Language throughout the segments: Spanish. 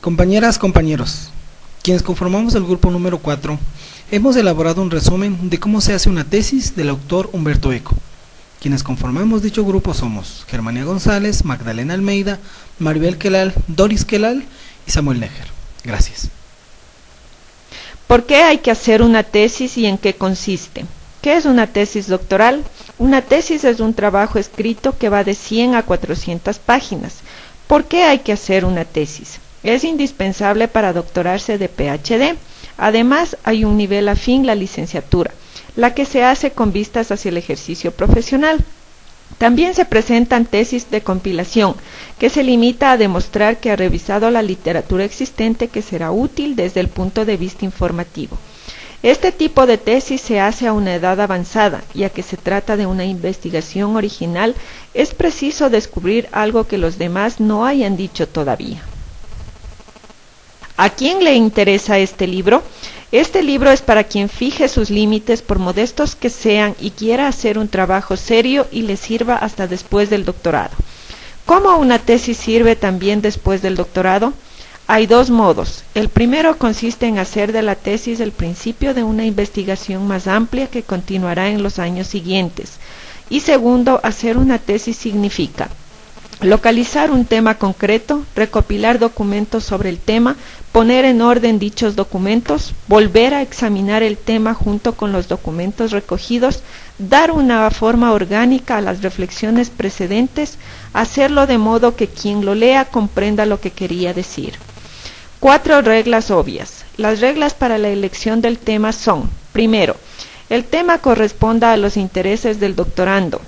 Compañeras, compañeros, quienes conformamos el grupo número 4, hemos elaborado un resumen de cómo se hace una tesis del autor Humberto Eco. Quienes conformamos dicho grupo somos Germania González, Magdalena Almeida, Maribel Quelal, Doris Quelal y Samuel Neger. Gracias. ¿Por qué hay que hacer una tesis y en qué consiste? ¿Qué es una tesis doctoral? Una tesis es un trabajo escrito que va de 100 a 400 páginas. ¿Por qué hay que hacer una tesis? Es indispensable para doctorarse de PhD. Además, hay un nivel afín, la licenciatura, la que se hace con vistas hacia el ejercicio profesional. También se presentan tesis de compilación, que se limita a demostrar que ha revisado la literatura existente que será útil desde el punto de vista informativo. Este tipo de tesis se hace a una edad avanzada, ya que se trata de una investigación original, es preciso descubrir algo que los demás no hayan dicho todavía. ¿A quién le interesa este libro? Este libro es para quien fije sus límites, por modestos que sean, y quiera hacer un trabajo serio y le sirva hasta después del doctorado. ¿Cómo una tesis sirve también después del doctorado? Hay dos modos. El primero consiste en hacer de la tesis el principio de una investigación más amplia que continuará en los años siguientes. Y segundo, hacer una tesis significa localizar un tema concreto, recopilar documentos sobre el tema, poner en orden dichos documentos, volver a examinar el tema junto con los documentos recogidos, dar una forma orgánica a las reflexiones precedentes, hacerlo de modo que quien lo lea comprenda lo que quería decir. 4 reglas obvias. Las reglas para la elección del tema son: primero, el tema corresponda a los intereses del doctorando.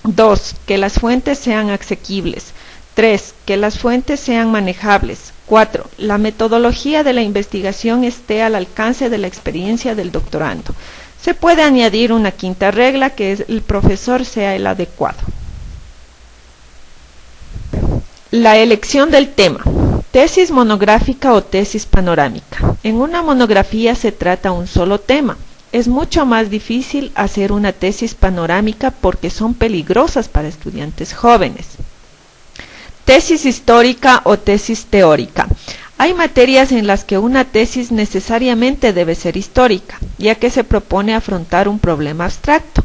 2. Que las fuentes sean asequibles. 3. Que las fuentes sean manejables. 4. La metodología de la investigación esté al alcance de la experiencia del doctorando. Se puede añadir una quinta regla, que es el profesor sea el adecuado. La elección del tema. Tesis monográfica o tesis panorámica. En una monografía se trata un solo tema. Es mucho más difícil hacer una tesis panorámica porque son peligrosas para estudiantes jóvenes. Tesis histórica o tesis teórica. Hay materias en las que una tesis necesariamente debe ser histórica, ya que se propone afrontar un problema abstracto.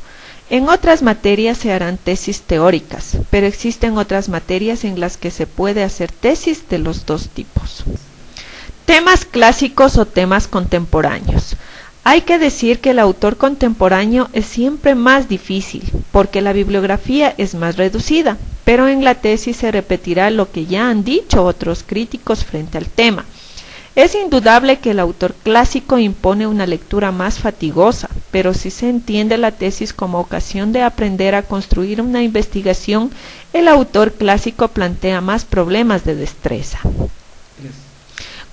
En otras materias se harán tesis teóricas, pero existen otras materias en las que se puede hacer tesis de los dos tipos. Temas clásicos o temas contemporáneos. Hay que decir que el autor contemporáneo es siempre más difícil, porque la bibliografía es más reducida, pero en la tesis se repetirá lo que ya han dicho otros críticos frente al tema. Es indudable que el autor clásico impone una lectura más fatigosa, pero si se entiende la tesis como ocasión de aprender a construir una investigación, el autor clásico plantea más problemas de destreza.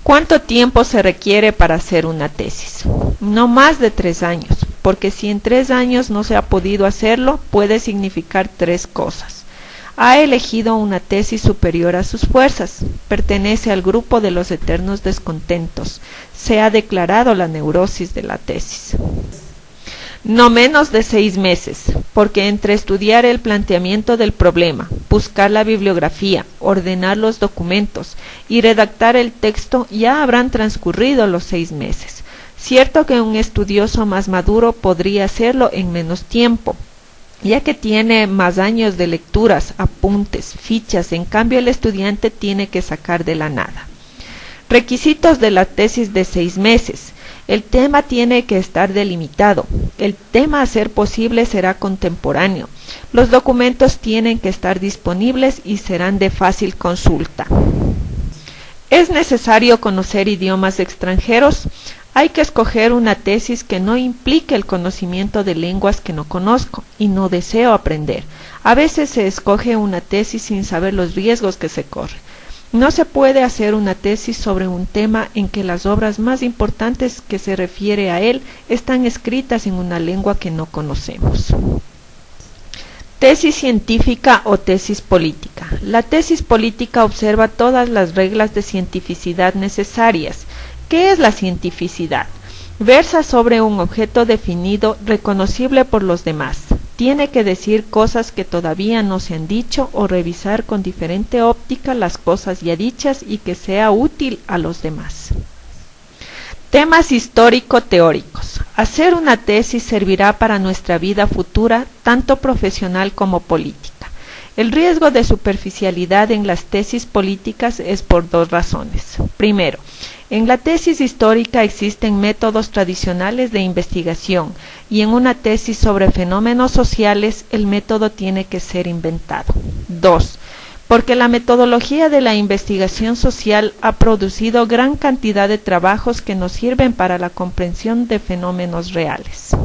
¿Cuánto tiempo se requiere para hacer una tesis? No más de 3 años, porque si en 3 años no se ha podido hacerlo, puede significar 3 cosas. Ha elegido una tesis superior a sus fuerzas, pertenece al grupo de los eternos descontentos, se ha declarado la neurosis de la tesis. No menos de 6 meses, porque entre estudiar el planteamiento del problema, buscar la bibliografía, ordenar los documentos y redactar el texto ya habrán transcurrido los 6 meses. Cierto que un estudioso más maduro podría hacerlo en menos tiempo, ya que tiene más años de lecturas, apuntes, fichas, en cambio el estudiante tiene que sacar de la nada. Requisitos de la tesis de 6 meses. El tema tiene que estar delimitado. El tema a ser posible será contemporáneo. Los documentos tienen que estar disponibles y serán de fácil consulta. ¿Es necesario conocer idiomas extranjeros? Hay que escoger una tesis que no implique el conocimiento de lenguas que no conozco y no deseo aprender. A veces se escoge una tesis sin saber los riesgos que se corren. No se puede hacer una tesis sobre un tema en que las obras más importantes que se refiere a él están escritas en una lengua que no conocemos. Tesis científica o tesis política. La tesis política observa todas las reglas de cientificidad necesarias. ¿Qué es la cientificidad? Versa sobre un objeto definido, reconocible por los demás. Tiene que decir cosas que todavía no se han dicho o revisar con diferente óptica las cosas ya dichas y que sea útil a los demás. Temas histórico-teóricos. Hacer una tesis servirá para nuestra vida futura, tanto profesional como política. El riesgo de superficialidad en las tesis políticas es por dos razones. Primero, en la tesis histórica existen métodos tradicionales de investigación y en una tesis sobre fenómenos sociales el método tiene que ser inventado. 2. Porque la metodología de la investigación social ha producido gran cantidad de trabajos que nos sirven para la comprensión de fenómenos reales.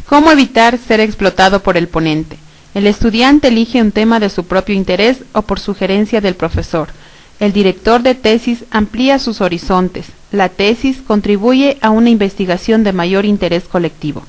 ¿Cómo evitar ser explotado por el ponente? El estudiante elige un tema de su propio interés o por sugerencia del profesor. El director de tesis amplía sus horizontes. La tesis contribuye a una investigación de mayor interés colectivo.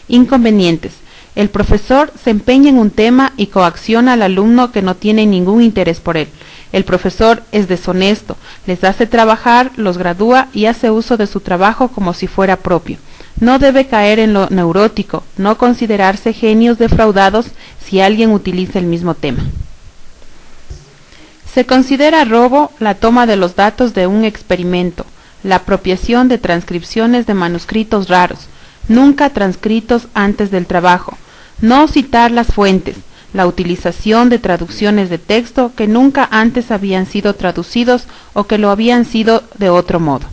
Inconvenientes. El profesor se empeña en un tema y coacciona al alumno que no tiene ningún interés por él. El profesor es deshonesto, les hace trabajar, los gradúa y hace uso de su trabajo como si fuera propio. No debe caer en lo neurótico, no considerarse genios defraudados si alguien utiliza el mismo tema. Se considera robo la toma de los datos de un experimento, la apropiación de transcripciones de manuscritos raros, nunca transcritos antes del trabajo, no citar las fuentes, la utilización de traducciones de texto que nunca antes habían sido traducidos o que lo habían sido de otro modo,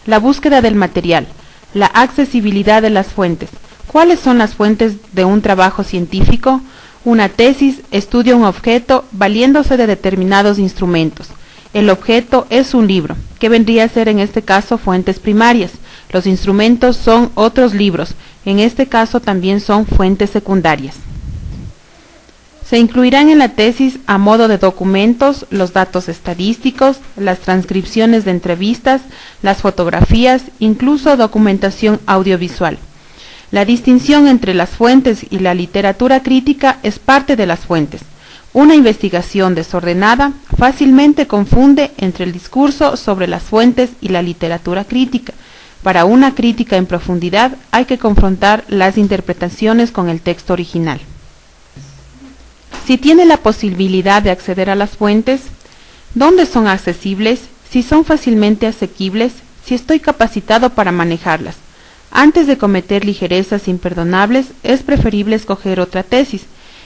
la búsqueda del material, la accesibilidad de las fuentes. ¿Cuáles son las fuentes de un trabajo científico? Una tesis estudia un objeto valiéndose de determinados instrumentos. El objeto es un libro, que vendría a ser en este caso fuentes primarias. Los instrumentos son otros libros, en este caso también son fuentes secundarias. Se incluirán en la tesis a modo de documentos los datos estadísticos, las transcripciones de entrevistas, las fotografías, incluso documentación audiovisual. La distinción entre las fuentes y la literatura crítica es parte de las fuentes. Una investigación desordenada fácilmente confunde entre el discurso sobre las fuentes y la literatura crítica. Para una crítica en profundidad hay que confrontar las interpretaciones con el texto original. Si tiene la posibilidad de acceder a las fuentes, ¿dónde son accesibles? Si son fácilmente asequibles, si estoy capacitado para manejarlas. Antes de cometer ligerezas imperdonables, es preferible escoger otra tesis,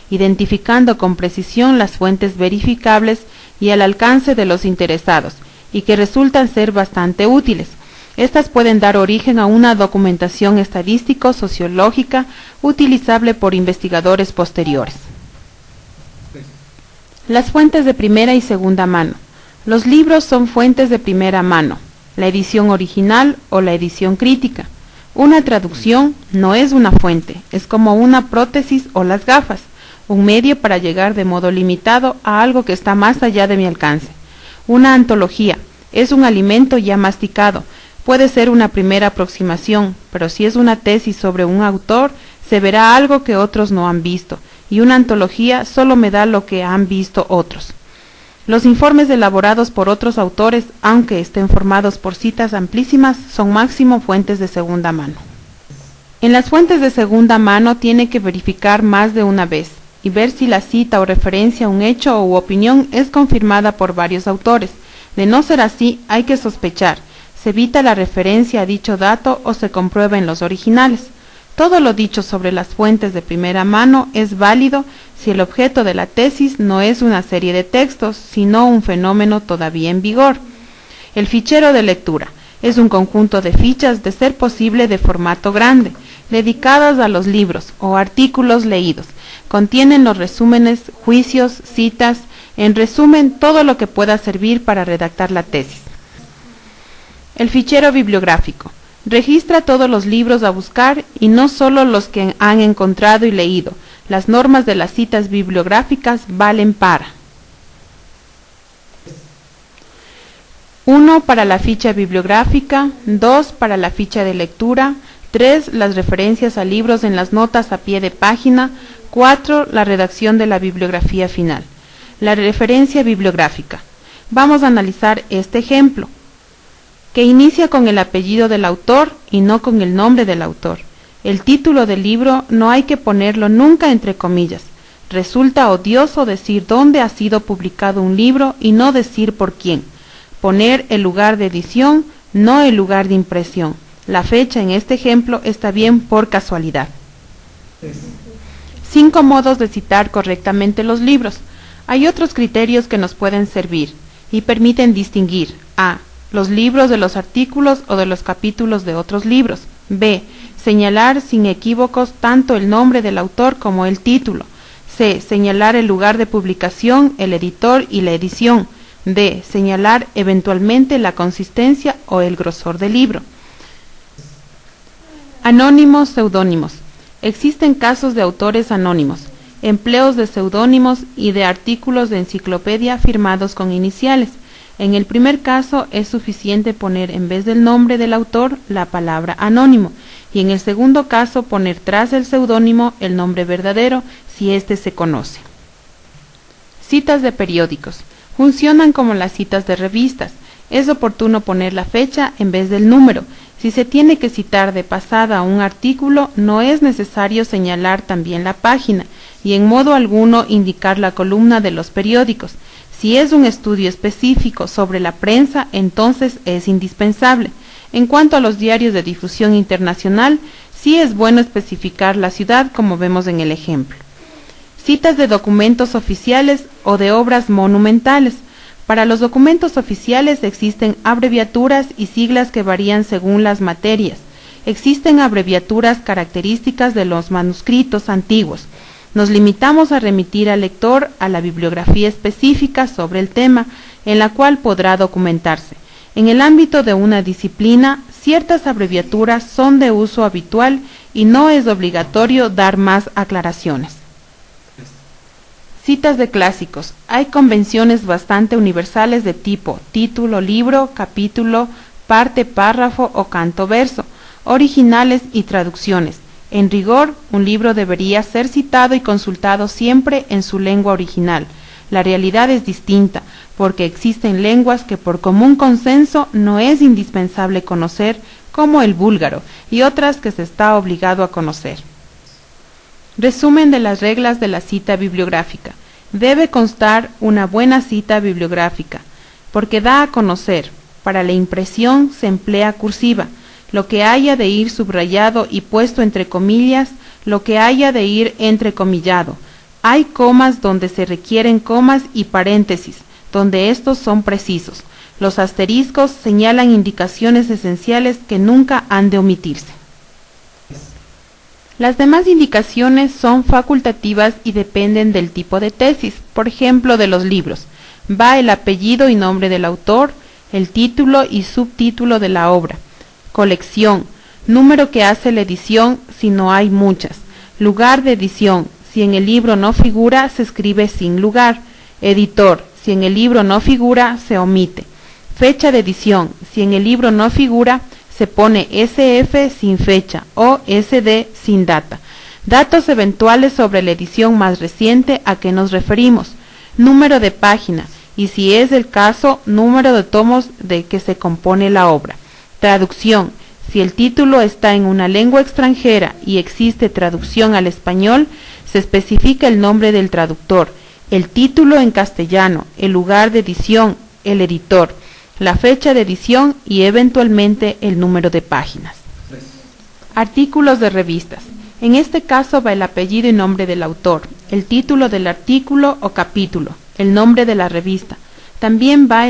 identificando con precisión las fuentes verificables y al alcance de los interesados, y que resultan ser bastante útiles. Estas pueden dar origen a una documentación estadístico-sociológica utilizable por investigadores posteriores. Las fuentes de primera y segunda mano. Los libros son fuentes de primera mano, la edición original o la edición crítica. Una traducción no es una fuente, es como una prótesis o las gafas, un medio para llegar de modo limitado a algo que está más allá de mi alcance. Una antología es un alimento ya masticado, puede ser una primera aproximación, pero si es una tesis sobre un autor, se verá algo que otros no han visto, y una antología solo me da lo que han visto otros. Los informes elaborados por otros autores, aunque estén formados por citas amplísimas, son máximo fuentes de segunda mano. En las fuentes de segunda mano tiene que verificar más de una vez y ver si la cita o referencia a un hecho u opinión es confirmada por varios autores. De no ser así, hay que sospechar. Se evita la referencia a dicho dato o se comprueba en los originales. Todo lo dicho sobre las fuentes de primera mano es válido si el objeto de la tesis no es una serie de textos, sino un fenómeno todavía en vigor. El fichero de lectura es un conjunto de fichas, de ser posible de formato grande, dedicadas a los libros o artículos leídos. Contienen los resúmenes, juicios, citas, en resumen, todo lo que pueda servir para redactar la tesis. El fichero bibliográfico registra todos los libros a buscar y no solo los que han encontrado y leído. Las normas de las citas bibliográficas valen para 1. Para la ficha bibliográfica, 2. Para la ficha de lectura, 3. Las referencias a libros en las notas a pie de página, 4. La redacción de la bibliografía final. La referencia bibliográfica. Vamos a analizar este ejemplo, que inicia con el apellido del autor y no con el nombre del autor. El título del libro no hay que ponerlo nunca entre comillas. Resulta odioso decir dónde ha sido publicado un libro y no decir por quién. Poner el lugar de edición, no el lugar de impresión. La fecha en este ejemplo está bien por casualidad. 5 modos de citar correctamente los libros. Hay otros criterios que nos pueden servir y permiten distinguir a. Los libros de los artículos o de los capítulos de otros libros. B. Señalar sin equívocos tanto el nombre del autor como el título. C. Señalar el lugar de publicación, el editor y la edición. D. Señalar eventualmente la consistencia o el grosor del libro. Anónimos, seudónimos. Existen casos de autores anónimos, empleos de seudónimos y de artículos de enciclopedia firmados con iniciales. En el primer caso es suficiente poner en vez del nombre del autor la palabra anónimo, y en el segundo caso poner tras el seudónimo el nombre verdadero si éste se conoce. Citas de periódicos. Funcionan como las citas de revistas. Es oportuno poner la fecha en vez del número. Si se tiene que citar de pasada un artículo, no es necesario señalar también la página y en modo alguno indicar la columna de los periódicos. Si es un estudio específico sobre la prensa, entonces es indispensable. En cuanto a los diarios de difusión internacional, sí es bueno especificar la ciudad como vemos en el ejemplo. Citas de documentos oficiales o de obras monumentales. Para los documentos oficiales existen abreviaturas y siglas que varían según las materias. Existen abreviaturas características de los manuscritos antiguos. Nos limitamos a remitir al lector a la bibliografía específica sobre el tema, en la cual podrá documentarse. En el ámbito de una disciplina, ciertas abreviaturas son de uso habitual y no es obligatorio dar más aclaraciones. Citas de clásicos. Hay convenciones bastante universales de tipo título, libro, capítulo, parte, párrafo o canto, verso, originales y traducciones. En rigor, un libro debería ser citado y consultado siempre en su lengua original. La realidad es distinta, porque existen lenguas que por común consenso no es indispensable conocer, como el búlgaro, y otras que se está obligado a conocer. Resumen de las reglas de la cita bibliográfica. Debe constar una buena cita bibliográfica, porque da a conocer. Para la impresión se emplea cursiva, lo que haya de ir subrayado y puesto entre comillas, lo que haya de ir entrecomillado. Hay comas donde se requieren comas y paréntesis, donde estos son precisos. Los asteriscos señalan indicaciones esenciales que nunca han de omitirse. Las demás indicaciones son facultativas y dependen del tipo de tesis, por ejemplo de los libros. Va el apellido y nombre del autor, el título y subtítulo de la obra. Colección, número que hace la edición si no hay muchas. Lugar de edición, si en el libro no figura se escribe sin lugar. Editor, si en el libro no figura se omite. Fecha de edición, si en el libro no figura se pone SF sin fecha o SD sin data. Datos eventuales sobre la edición más reciente a que nos referimos. Número de página y si es el caso, número de tomos de que se compone la obra. Traducción. Si el título está en una lengua extranjera y existe traducción al español, se especifica el nombre del traductor, el título en castellano, el lugar de edición, el editor, la fecha de edición y eventualmente el número de páginas. Artículos de revistas. En este caso va el apellido y nombre del autor, el título del artículo o capítulo, el nombre de la revista. También va el